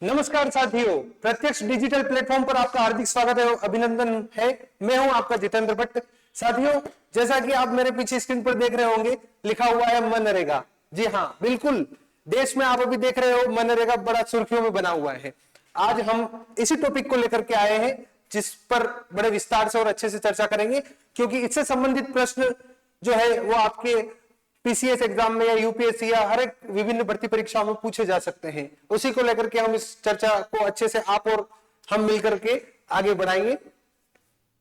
नमस्कार साथियों, प्रत्यक्ष डिजिटल प्लेटफॉर्म पर आपका हार्दिक स्वागत है, अभिनंदन है। मैं हूं आपका जितेंद्र भट्ट। साथियों, जैसा कि आप मेरे पीछे स्क्रीन पर देख रहे होंगे, लिखा हुआ है मनरेगा। जी हां, बिल्कुल, देश में आप अभी देख रहे हो मनरेगा बड़ा सुर्खियों में बना हुआ है। आज हम इसी टॉपिक को लेकर के आए हैं, जिस पर बड़े विस्तार से और अच्छे से चर्चा करेंगे, क्योंकि इससे संबंधित प्रश्न जो है वो आपके पीसीएस एग्जाम में या यूपीएससी या हर एक विभिन्न भर्ती परीक्षाओं में पूछे जा सकते हैं। उसी को लेकर के हम इस चर्चा को अच्छे से आप और हम मिलकर के आगे बढ़ाएंगे।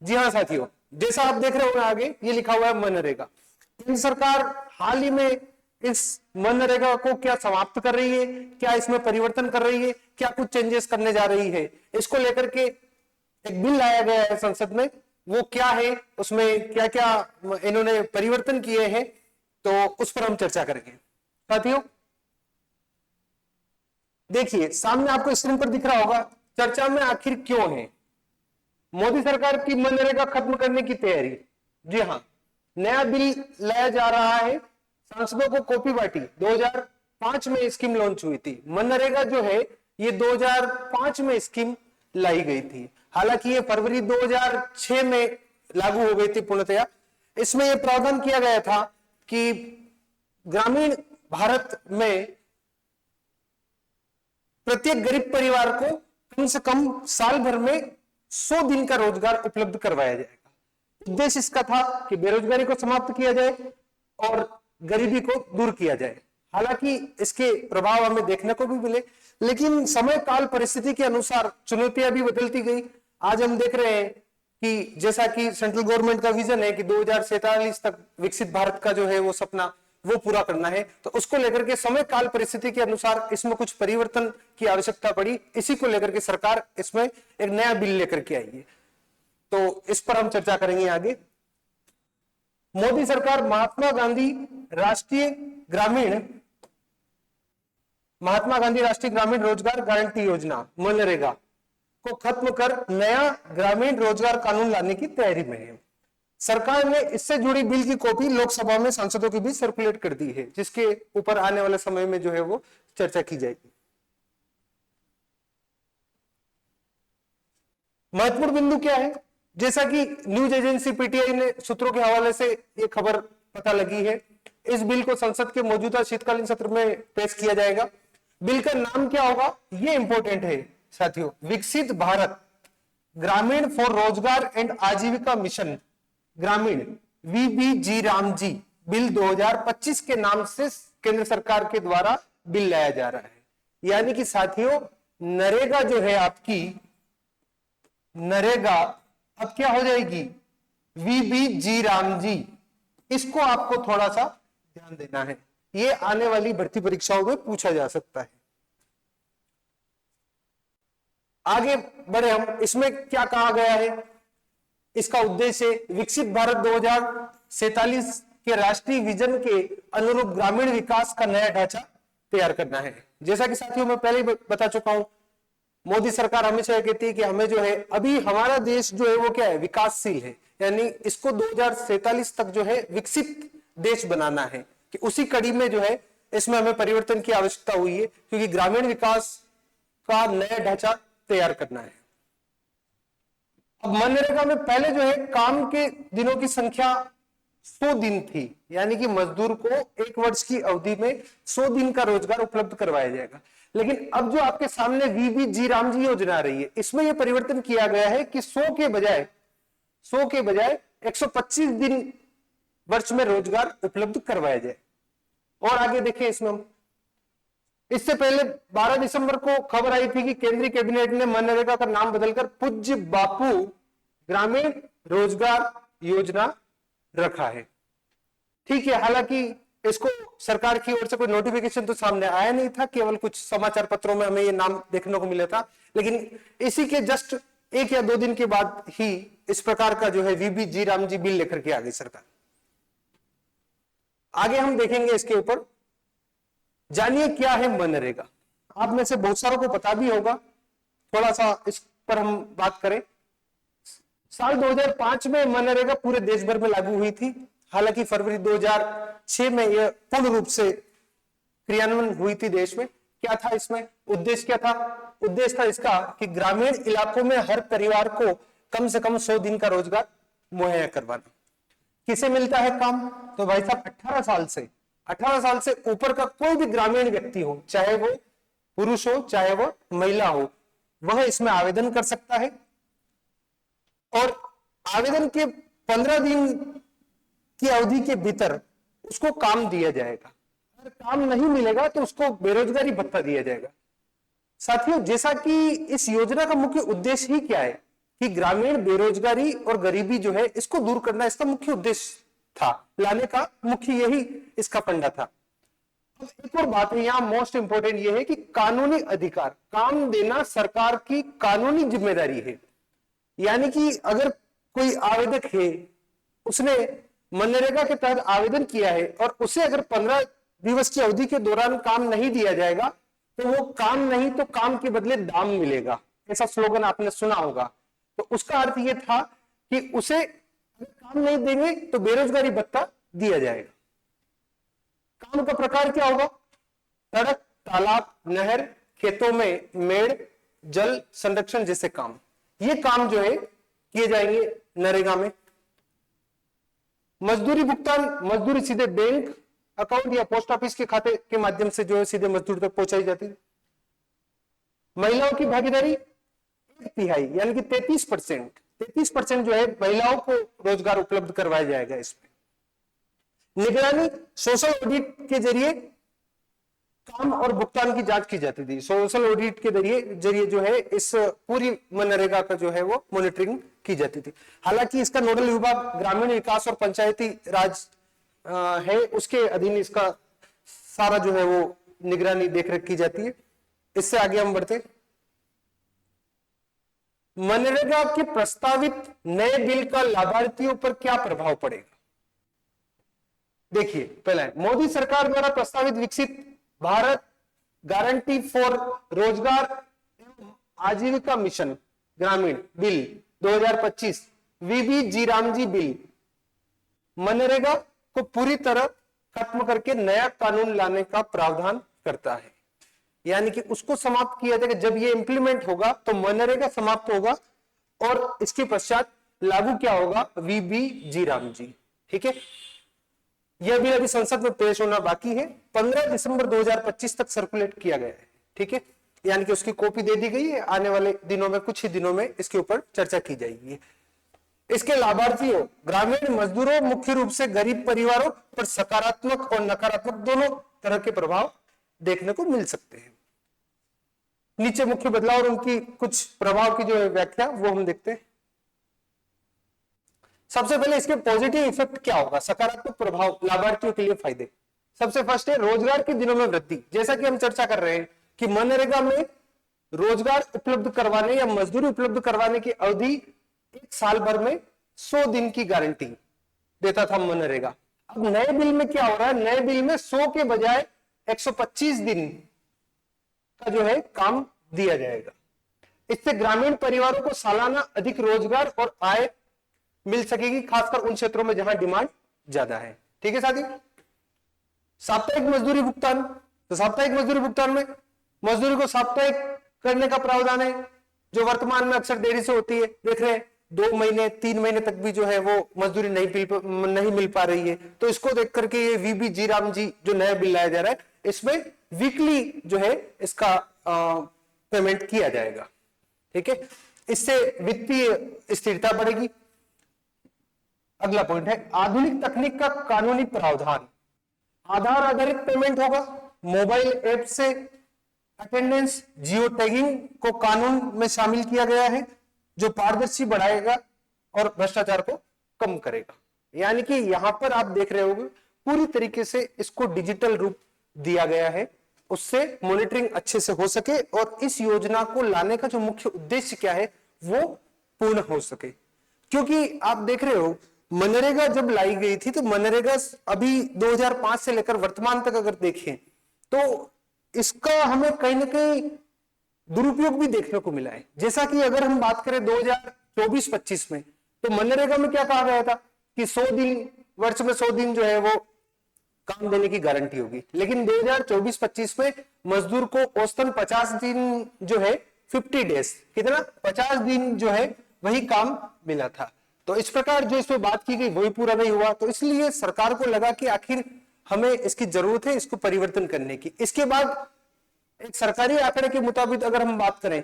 जी हाँ साथियों, जैसा आप देख रहे हो आगे ये लिखा हुआ है मनरेगा। केंद्र सरकार हाल ही में इस मनरेगा को क्या समाप्त कर रही है, क्या इसमें परिवर्तन कर रही है, क्या कुछ चेंजेस करने जा रही है, इसको लेकर के एक बिल लाया गया है संसद में। वो क्या है, उसमें क्या क्या इन्होंने परिवर्तन किए हैं, तो उस पर हम चर्चा करेंगे। साथियों देखिए, सामने आपको स्क्रीन पर दिख रहा होगा चर्चा में आखिर क्यों है। मोदी सरकार की मनरेगा खत्म करने की तैयारी। जी हां, नया बिल लाया जा रहा है, सांसदों को कॉपी बांटी। 2005 में स्कीम लॉन्च हुई थी। मनरेगा जो है ये 2005 में स्कीम लाई गई थी। हालांकि ये फरवरी 2006 में लागू हो गई थी पूर्णतया। इसमें यह प्रावधान किया गया था कि ग्रामीण भारत में प्रत्येक गरीब परिवार को कम से कम साल भर में 100 दिन का रोजगार उपलब्ध करवाया जाएगा। उद्देश्य इसका था कि बेरोजगारी को समाप्त किया जाए और गरीबी को दूर किया जाए। हालांकि इसके प्रभाव हमें देखने को भी मिले, लेकिन समय काल परिस्थिति के अनुसार चुनौतियां भी बदलती गई। आज हम देख रहे हैं कि जैसा कि सेंट्रल गवर्नमेंट का विजन है कि 2047 तक विकसित भारत का जो है वो सपना वो पूरा करना है, तो उसको लेकर के समय काल परिस्थिति के अनुसार इसमें कुछ परिवर्तन की आवश्यकता पड़ी। इसी को लेकर के सरकार इसमें एक नया बिल लेकर के आई है, तो इस पर हम चर्चा करेंगे आगे। मोदी सरकार महात्मा गांधी राष्ट्रीय ग्रामीण रोजगार गारंटी योजना मनरेगा को खत्म कर नया ग्रामीण रोजगार कानून लाने की तैयारी में है। सरकार ने इससे जुड़ी बिल की कॉपी लोकसभा में सांसदों के बीच सर्कुलेट कर दी है, जिसके ऊपर आने वाले समय में जो है वो चर्चा की जाएगी। महत्वपूर्ण बिंदु क्या है, जैसा कि न्यूज एजेंसी पीटीआई ने सूत्रों के हवाले से ये खबर पता लगी है, इस बिल को संसद के मौजूदा शीतकालीन सत्र में पेश किया जाएगा। बिल का नाम क्या होगा ये इंपॉर्टेंट है साथियों, विकसित भारत ग्रामीण फॉर रोजगार एंड आजीविका मिशन ग्रामीण वीबीजी रामजी बिल 2025 के नाम से केंद्र सरकार के द्वारा बिल लाया जा रहा है। यानी कि साथियों नरेगा जो है आपकी नरेगा अब क्या हो जाएगी, वीबीजी रामजी। इसको आपको थोड़ा सा ध्यान देना है, ये आने वाली भर्ती परीक्षाओं में पूछा जा सकता है। आगे बढ़े हम, इसमें क्या कहा गया है, इसका उद्देश्य विकसित भारत 2047 के राष्ट्रीय विजन के अनुरूप ग्रामीण विकास का नया ढांचा तैयार करना है। जैसा कि साथियों मैं पहले ही बता चुका हूं, मोदी सरकार हमेशा यह कहती है कि हमें जो है अभी हमारा देश जो है वो क्या है, विकासशील है, यानी इसको 2047 तक जो है विकसित देश बनाना है। कि उसी कड़ी में जो है इसमें हमें परिवर्तन की आवश्यकता हुई है, क्योंकि ग्रामीण विकास का नया ढांचा तैयार करना है। अब मनरेगा में पहले जो है काम के दिनों की संख्या 100 दिन थी, यानी कि मजदूर को एक वर्ष की अवधि में 100 दिन का रोजगार उपलब्ध करवाया जाएगा। लेकिन अब जो आपके सामने वीबीजी रामजी योजना आ रही है, इसमें यह परिवर्तन किया गया है कि 100 के बजाय 125 दिन वर्ष में रोजगार उपलब्ध करवाया जाए। और आगे देखें इसमें हम, इससे पहले 12 दिसंबर को खबर आई थी कि केंद्रीय कैबिनेट ने मनरेगा का नाम बदलकर पूज्य बापू ग्रामीण रोजगार योजना रखा है। ठीक है, हालांकि इसको सरकार की ओर से कोई नोटिफिकेशन तो सामने आया नहीं था, केवल कुछ समाचार पत्रों में हमें ये नाम देखने को मिला था। लेकिन इसी के जस्ट 1 या 2 दिन के बाद ही इस प्रकार का जो है वीबीजी रामजी बिल लेकर के आ गई सरकार। आगे हम देखेंगे इसके ऊपर, जानिए क्या है मनरेगा। आप में से बहुत सारों को पता भी होगा, थोड़ा सा इस पर हम बात करें। साल 2005 में मनरेगा पूरे देश भर में लागू हुई थी। हालांकि फरवरी 2006 में यह पूर्ण रूप से क्रियान्वयन हुई थी देश में। क्या था इसमें उद्देश्य, क्या था उद्देश्य था इसका कि ग्रामीण इलाकों में हर परिवार को कम से कम 100 दिन का रोजगार मुहैया करवाना। किसे मिलता है काम? तो भाई साहब 18 साल से ऊपर का कोई भी ग्रामीण व्यक्ति हो, चाहे वो पुरुष हो चाहे वो महिला हो, वह इसमें आवेदन कर सकता है। और आवेदन के 15 दिन की अवधि के भीतर उसको काम दिया जाएगा। अगर काम नहीं मिलेगा तो उसको बेरोजगारी भत्ता दिया जाएगा। साथियों, जैसा कि इस योजना का मुख्य उद्देश्य ही क्या है कि ग्रामीण बेरोजगारी और गरीबी जो है इसको दूर करना इसका मुख्य उद्देश्य था, लाने का मुख्य यही इसका फंडा था। एक और बात है यहाँ मोस्ट इंपोर्टेंट ये है कि कानूनी अधिकार, काम देना सरकार की कानूनी जिम्मेदारी है। यानी कि अगर कोई आवेदक है, उसने मनरेगा के तहत आवेदन किया है और उसे अगर 15 दिवस की अवधि के दौरान काम नहीं दिया जाएगा तो वो काम नहीं तो काम के बदले दाम मिलेगा, ऐसा स्लोगन आपने सुना होगा। तो उसका अर्थ ये था कि उसे काम नहीं देंगे तो बेरोजगारी भत्ता दिया जाएगा। काम का प्रकार क्या होगा? सड़क, तालाब, नहर, खेतों में मेड़, जल संरक्षण जैसे काम, ये काम जो है किए जाएंगे नरेगा में। मजदूरी भुगतान, मजदूरी सीधे बैंक अकाउंट या पोस्ट ऑफिस के खाते के माध्यम से जो है सीधे मजदूर तक पहुंचाई जाती है। महिलाओं की भागीदारी 1/3 यानी कि 33% जो है महिलाओं को रोजगार उपलब्ध करवाया जाएगा इसमें। निगरानी, सोशल ऑडिट के जरिए काम और भुगतान की जांच की जाती थी। सोशल ऑडिट के जरिए जो है इस पूरी मनरेगा का जो है वो मॉनिटरिंग की जाती थी। हालांकि इसका नोडल विभाग ग्रामीण विकास और पंचायती राज है, उसके अधीन इसका सारा जो है वो निगरानी देखरेख की जाती है। इससे आगे हम बढ़ते। मनरेगा के प्रस्तावित नए बिल का लाभार्थियों पर क्या प्रभाव पड़ेगा? देखिए, पहला है मोदी सरकार द्वारा प्रस्तावित विकसित भारत गारंटी फॉर रोजगार एवं आजीविका मिशन ग्रामीण बिल 2025 वीबी जी रामजी बिल मनरेगा को पूरी तरह खत्म करके नया कानून लाने का प्रावधान करता है। यानी कि उसको समाप्त किया जाएगा। जब ये इंप्लीमेंट होगा तो मनरेगा समाप्त होगा और इसके पश्चात लागू क्या होगा? वीबी जी रामजी। ठीक है, यह बिल अभी संसद में पेश होना बाकी है। 15 दिसंबर 2025 तक सर्कुलेट किया गया है। ठीक है, यानी कि उसकी कॉपी दे दी गई है। आने वाले दिनों में, कुछ ही दिनों में इसके ऊपर चर्चा की जाएगी। इसके लाभार्थियों ग्रामीण मजदूरों, मुख्य रूप से गरीब परिवारों पर सकारात्मक और नकारात्मक दोनों तरह के प्रभाव देखने को मिल सकते हैं। नीचे मुख्य बदलाव और उनकी कुछ प्रभाव की जो है व्याख्या वो हम देखते हैं। सबसे पहले इसके पॉजिटिव इफेक्ट क्या होगा, सकारात्मक प्रभाव लाभार्थियों के लिए फायदे। सबसे फर्स्ट है रोजगार के दिनों में वृद्धि। जैसा कि हम चर्चा कर रहे हैं कि मनरेगा में रोजगार उपलब्ध करवाने या मजदूरी उपलब्ध करवाने की अवधि एक साल भर में 100 दिन की गारंटी देता था मनरेगा। अब नए बिल में क्या हो रहा है? नए बिल में 100 के बजाय 125 दिन का जो है काम दिया जाएगा। इससे ग्रामीण परिवारों को सालाना अधिक रोजगार और आय मिल सकेगी, खासकर उन क्षेत्रों में जहां डिमांड ज्यादा है। ठीक है साथी। साप्ताहिक मजदूरी भुगतान, तो साप्ताहिक मजदूरी भुगतान में मजदूरी को साप्ताहिक करने का प्रावधान है, जो वर्तमान में अक्सर देरी से होती है। देख रहे हैं 2 महीने 3 महीने तक भी जो है वो मजदूरी नहीं मिल पा रही है। तो इसको देख करके ये वीबी जी राम जी जो नया बिल लाया जा रहा है, इसमें वीकली जो है इसका पेमेंट किया जाएगा। ठीक है, इससे वित्तीय स्थिरता बढ़ेगी। अगला पॉइंट है आधुनिक तकनीक का कानूनी प्रावधान। आधार आधारित पेमेंट होगा। मोबाइल ऐप से अटेंडेंस, जियो टैगिंग को कानून में शामिल किया गया है, जो पारदर्शी बढ़ाएगा और भ्रष्टाचार को कम करेगा। यानी कि यहां पर आप देख रहे होंगे पूरी तरीके से इसको डिजिटल रूप दिया गया है, उससे मॉनिटरिंग अच्छे से हो सके और इस योजना को लाने का जो मुख्य उद्देश्य क्या है वो पूर्ण हो सके। क्योंकि आप देख रहे हो मनरेगा जब लाई गई थी तो मनरेगा अभी 2005 से लेकर वर्तमान तक अगर देखें तो इसका हमें कहीं ना कहीं दुरुपयोग भी देखने को मिला है। जैसा कि अगर हम बात करें 2024-25 में, तो मनरेगा में क्या कहा गया था कि 100 दिन, वर्ष में 100 दिन जो है वो काम देने की गारंटी होगी। लेकिन 2024-25 में मजदूर को औसतन 50 दिन जो है 50 डेज, कितना 50 दिन जो है वही काम मिला था। तो इस प्रकार जो इसमें बात की गई वही पूरा नहीं हुआ, तो इसलिए सरकार को लगा कि आखिर हमें इसकी जरूरत है इसको परिवर्तन करने की। इसके बाद एक सरकारी आंकड़े के मुताबिक अगर हम बात करें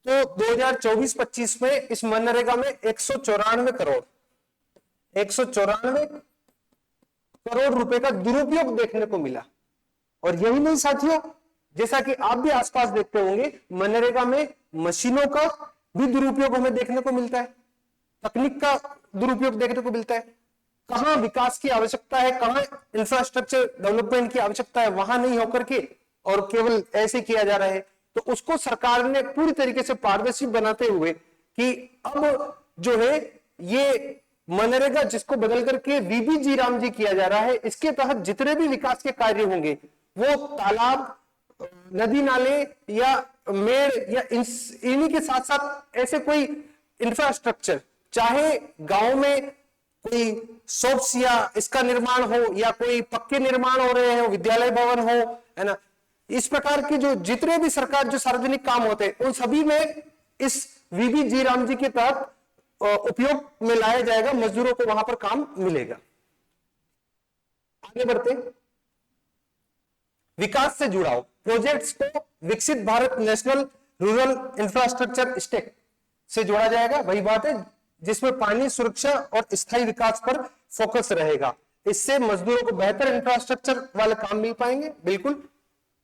तो 2024-25 में इस मनरेगा में 194 करोड़ रुपए का दुरुपयोग देखने को मिला। और यही नहीं साथियों, जैसा कि आप भी आसपास देखते होंगे, मनरेगा में मशीनों का भी दुरुपयोग हमें देखने को मिलता है, तकनीक का दुरुपयोग देखने को मिलता है। कहां विकास की आवश्यकता है, कहां इंफ्रास्ट्रक्चर डेवलपमेंट की आवश्यकता है, वहां नहीं होकर के और केवल ऐसे किया जा रहा है। तो उसको सरकार ने पूरी तरीके से पारदर्शी बनाते हुए कि अब जो है ये मनरेगा जिसको बदल करके वीबीजी रामजी किया जा रहा है, इसके तहत जितने भी विकास के कार्य होंगे वो तालाब, नदी नाले या मेड़ या इन्हीं के साथ साथ ऐसे कोई इंफ्रास्ट्रक्चर, चाहे गांव में कोई शॉप्स या इसका निर्माण हो या कोई पक्के निर्माण हो रहे हो, विद्यालय भवन हो, है ना, इस प्रकार के जो जितने भी सरकार जो सार्वजनिक काम होते हैं उन सभी में इस वीबीजी रामजी के तहत उपयोग में लाया जाएगा, मजदूरों को वहां पर काम मिलेगा। आगे बढ़ते, विकास से जुड़ाव प्रोजेक्ट्स को Viksit Bharat national rural infrastructure stack से जोड़ा जाएगा। वही बात है जिसमें पानी सुरक्षा और स्थायी विकास पर फोकस रहेगा। इससे मजदूरों को बेहतर इंफ्रास्ट्रक्चर वाले काम मिल पाएंगे, बिल्कुल,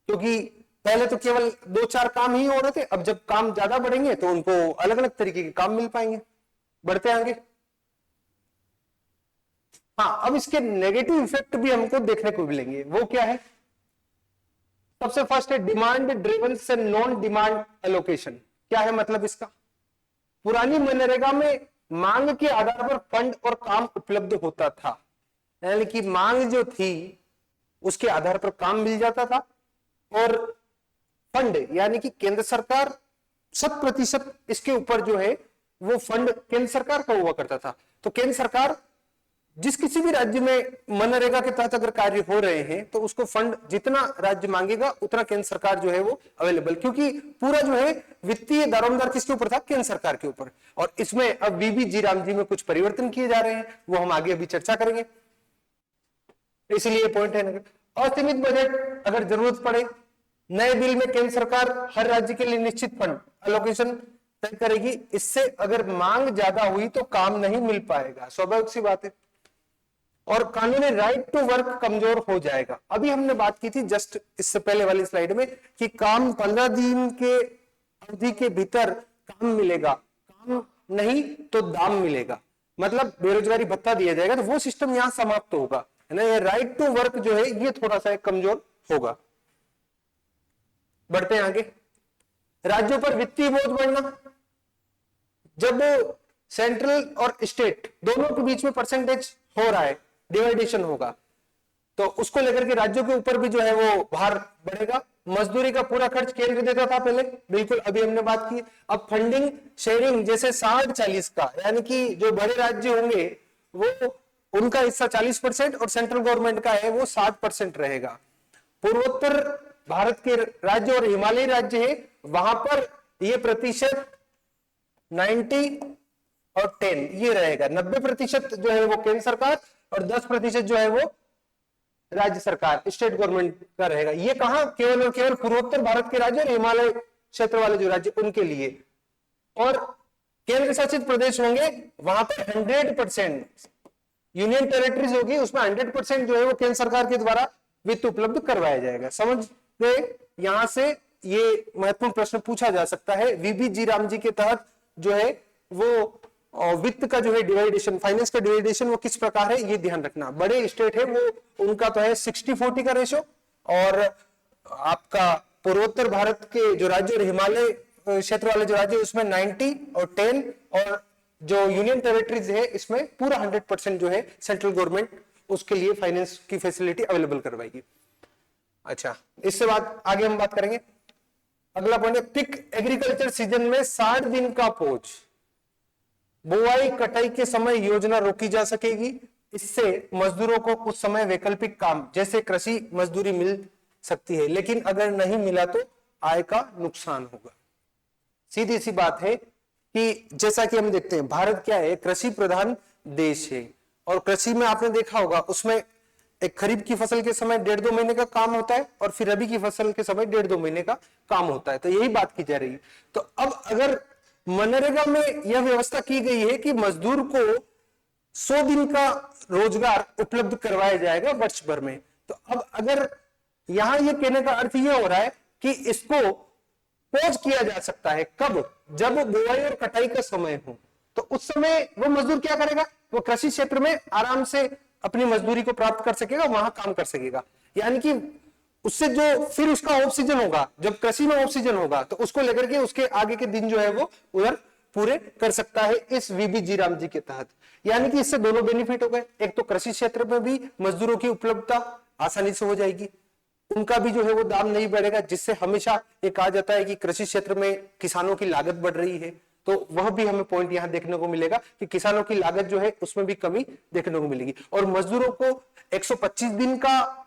क्योंकि पहले तो केवल 2-4 काम ही हो रहे थे, अब जब काम ज्यादा बढ़ेंगे तो उनको अलग अलग तरीके के काम मिल पाएंगे। बढ़ते आगे, हाँ, अब इसके नेगेटिव इफेक्ट भी हमको देखने को मिलेंगे। वो क्या है? सबसे फर्स्ट है डिमांड ड्रिवन से नॉन डिमांड एलोकेशन। क्या है मतलब इसका? पुरानी मनरेगा में मांग के आधार पर फंड और काम उपलब्ध होता था, यानी कि मांग जो थी उसके आधार पर काम मिल जाता था, और फंड यानी कि केंद्र सरकार 100% इसके ऊपर जो है वो फंड केंद्र सरकार का हुआ करता था। तो केंद्र सरकार जिस किसी भी राज्य में मनरेगा के तहत अगर कार्य हो रहे हैं तो उसको फंड जितना राज्य मांगेगा उतना केंद्र सरकार जो है वो अवेलेबल, क्योंकि पूरा जो है वित्तीय दारोमदार किसके ऊपर था? केंद्र सरकार के ऊपर। और इसमें अब वीबीजी रामजी में कुछ परिवर्तन किए जा रहे हैं, वो हम आगे अभी चर्चा करेंगे, इसलिए पॉइंट है। असीमित बजट अगर जरूरत पड़े, नए बिल में केंद्र सरकार हर राज्य के लिए निश्चित फंड एलोकेशन तय करेगी। इससे अगर मांग ज्यादा हुई तो काम नहीं मिल पाएगा, स्वाभाविक सी बात है। और कानूनी राइट टू वर्क कमजोर हो जाएगा। अभी हमने बात की थी जस्ट इससे पहले वाली स्लाइड में कि काम 15 दिन के अवधि के भीतर काम मिलेगा, काम नहीं तो दाम मिलेगा, मतलब बेरोजगारी भत्ता दिया जाएगा। तो वो सिस्टम यहां समाप्त होगा, है ना। ये राइट टू वर्क जो है ये थोड़ा सा कमजोर होगा। बढ़ते हैं आगे, राज्यों पर वित्तीय बोझ बढ़ना। जब सेंट्रल और स्टेट दोनों के बीच में परसेंटेज हो रहा है, डिवाइडेशन होगा, तो उसको लेकर के राज्यों के ऊपर भी जो है वो भार बढ़ेगा। मजदूरी का पूरा खर्च केंद्र देता था पहले, बिल्कुल, अभी हमने बात की। अब फंडिंग शेयरिंग जैसे 60-40 का, यानी कि जो बड़े राज्य होंगे वो उनका हिस्सा 40% और सेंट्रल गवर्नमेंट का है वो 60% रहेगा। पूर्वोत्तर भारत के राज्य और हिमालयी राज्य है, वहां पर ये प्रतिशत 90 और 10 ये रहेगा। 90% जो है वो केंद्र सरकार और 10% जो है वो राज्य सरकार, स्टेट गवर्नमेंट का रहेगा। ये कहां? केवल और केवल पूर्वोत्तर भारत के राज्य और हिमालय क्षेत्र वाले जो राज्य उनके लिए। और केंद्र शासित प्रदेश होंगे वहां पर 100%, यूनियन टेरिटरीज होगी उसमें 100% जो है वो केंद्र सरकार के द्वारा वित्त उपलब्ध करवाया जाएगा। समझ गए? यहां से ये महत्वपूर्ण प्रश्न पूछा जा सकता है। वीबीजी रामजी के तहत जो है वो वित्त का जो है डिवाइडेशन, फाइनेंस का डिवाइडेशन वो किस प्रकार है ये ध्यान रखना। बड़े स्टेट है वो उनका तो है 60-40 का रेशो, और आपका पूर्वोत्तर भारत के जो राज्य और हिमालय क्षेत्र वाले जो राज्य उसमें 90 और 10, और जो यूनियन टेरिटरीज है इसमें पूरा 100% जो है सेंट्रल गवर्नमेंट उसके लिए फाइनेंस की फैसिलिटी अवेलेबल करवाएगी। अच्छा, इससे बाद आगे हम बात करेंगे। अगला पॉइंट है पिक एग्रीकल्चर सीजन में 60 दिन का पहुंच। बुआई कटाई के समय योजना रोकी जा सकेगी। इससे मजदूरों को उस समय वैकल्पिक काम जैसे कृषि मजदूरी मिल सकती है, लेकिन अगर नहीं मिला तो आय का नुकसान होगा। सीधी सी बात है कि जैसा कि हम देखते हैं भारत क्या है, कृषि प्रधान देश है, और कृषि में आपने देखा होगा उसमें एक खरीफ की फसल के समय 1.5-2 महीने का काम होता है और फिर रबी की फसल के समय 1.5-2 महीने का काम होता है। तो यही बात की जा रही है। तो अब अगर मनरेगा में यह व्यवस्था की गई है कि मजदूर को 100 दिन का रोजगार उपलब्ध करवाया जाएगा वर्ष भर में, तो अब अगर यहां यह कहने का अर्थ यह हो रहा है कि इसको पॉज किया जा सकता है, कब? जब बुआई और कटाई का समय हो, तो उस समय वो मजदूर क्या करेगा, वो कृषि क्षेत्र में आराम से अपनी मजदूरी को प्राप्त कर सकेगा, वहां काम कर सकेगा। यानी कि उससे जो फिर उसका ऑफ सीजन होगा, जब कृषि में ऑफ सीजन होगा तो उसको लेकर के उसके आगे के दिन जो है वो उधर पूरे कर सकता है इस वीबी जी राम जी के तहत। यानी कि इससे दोनों बेनिफिट हो गए, एक तो कृषि क्षेत्र में भी मजदूरों की उपलब्धता आसानी से हो जाएगी, उनका भी जो है वो दाम नहीं बढ़ेगा, जिससे हमेशा ये कहा जाता है कि कृषि क्षेत्र में किसानों की लागत बढ़ रही है, तो वह भी हमें पॉइंट यहां देखने को मिलेगा कि किसानों की लागत जो है उसमें भी कमी देखने को मिलेगी। और मजदूरों को 125 दिन का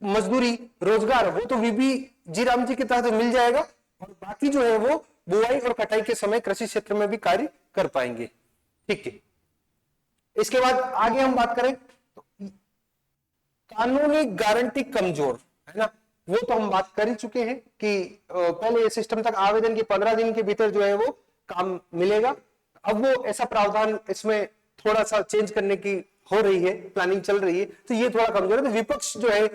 मजदूरी रोजगार वो तो वीबी जी राम जी के तहत मिल जाएगा, और बाकी जो है वो बुआई और कटाई के समय कृषि क्षेत्र में भी कार्य कर पाएंगे। ठीक है, इसके बाद आगे हम बात करें तो कानूनी गारंटी कमजोर है ना, वो तो हम बात कर ही चुके हैं कि पहले ये सिस्टम तक आवेदन के 15 दिन के भीतर जो है वो काम मिलेगा। अब वो ऐसा प्रावधान इसमें थोड़ा सा चेंज करने की हो रही है, प्लानिंग चल रही है, तो ये थोड़ा कमजोर है। तो विपक्ष जो है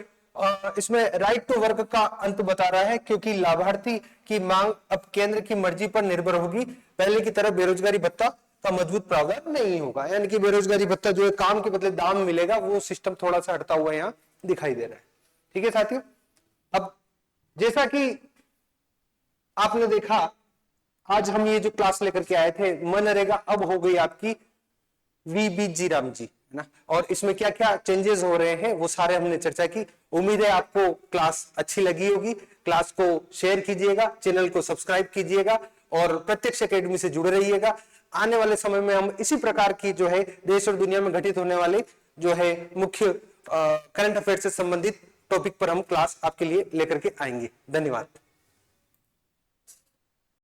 इसमें राइट टू वर्क का अंत बता रहा है, क्योंकि लाभार्थी की मांग अब केंद्र की मर्जी पर निर्भर होगी, पहले की तरह बेरोजगारी भत्ता का मजबूत प्रावधान नहीं होगा। यानी कि बेरोजगारी भत्ता जो है काम के बदले दाम मिलेगा, वो सिस्टम थोड़ा सा हटता हुआ यहाँ दिखाई दे रहा है। ठीक है साथियों, अब जैसा कि आपने देखा आज हम ये जो क्लास लेकर के आए थे मनरेगा अब हो गई आपकी वीबी जी राम जी है ना, और इसमें क्या क्या चेंजेस हो रहे हैं वो सारे हमने चर्चा की। उम्मीद है आपको क्लास अच्छी लगी होगी। क्लास को शेयर कीजिएगा, चैनल को सब्सक्राइब कीजिएगा और प्रत्यक्ष एकेडमी से जुड़े रहिएगा। आने वाले समय में हम इसी प्रकार की जो है देश और दुनिया में घटित होने वाले जो है मुख्य करंट अफेयर से संबंधित टॉपिक पर हम क्लास आपके लिए लेकर के आएंगे। धन्यवाद।